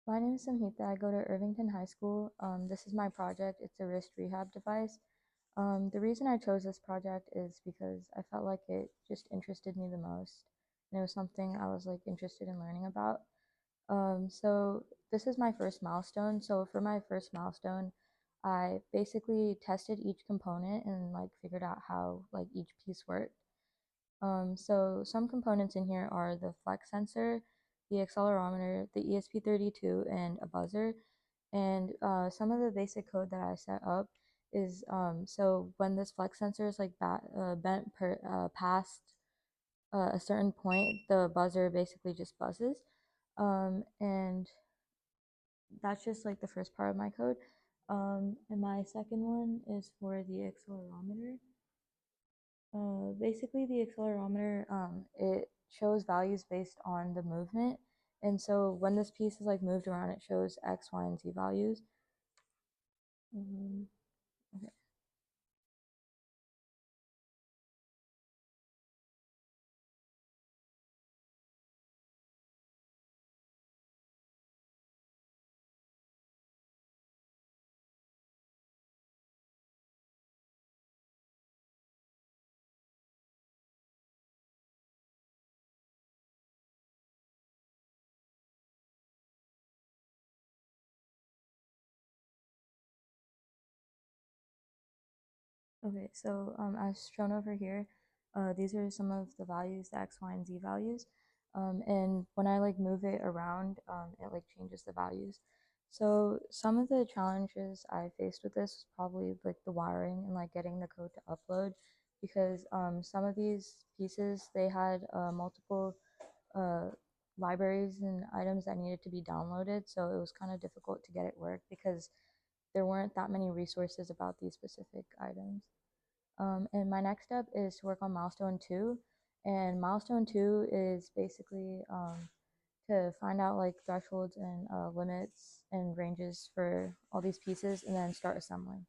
My name is Samhita. I go to Irvington High School. This is my project. It's a wrist rehab device. The reason I chose this project is because I felt like it just interested me the most. And it was something I was like interested in learning about. So this is my first milestone. So for my first milestone, I basically tested each component and like figured out how like each piece worked. So some components in here are the flex sensor, the accelerometer, the ESP32, and a buzzer. And some of the basic code that I set up is so when this flex sensor is like bent past a certain point, the buzzer basically just buzzes. And that's just like the first part of my code. And my second one is for the accelerometer. Basically, the accelerometer it shows values based on the movement, and so when this piece is like moved around, it shows X, Y, and Z values. Okay. Okay, so as shown over here, these are some of the values, the X, Y, and Z values. And when I like move it around, it like changes the values. So some of the challenges I faced with this was probably like the wiring and like getting the code to upload because some of these pieces, they had multiple uh, libraries and items that needed to be downloaded. So it was kind of difficult to get it work because there weren't that many resources about these specific items. And my next step is to work on milestone two. And milestone two is basically to find out like thresholds and limits and ranges for all these pieces and then start assembling.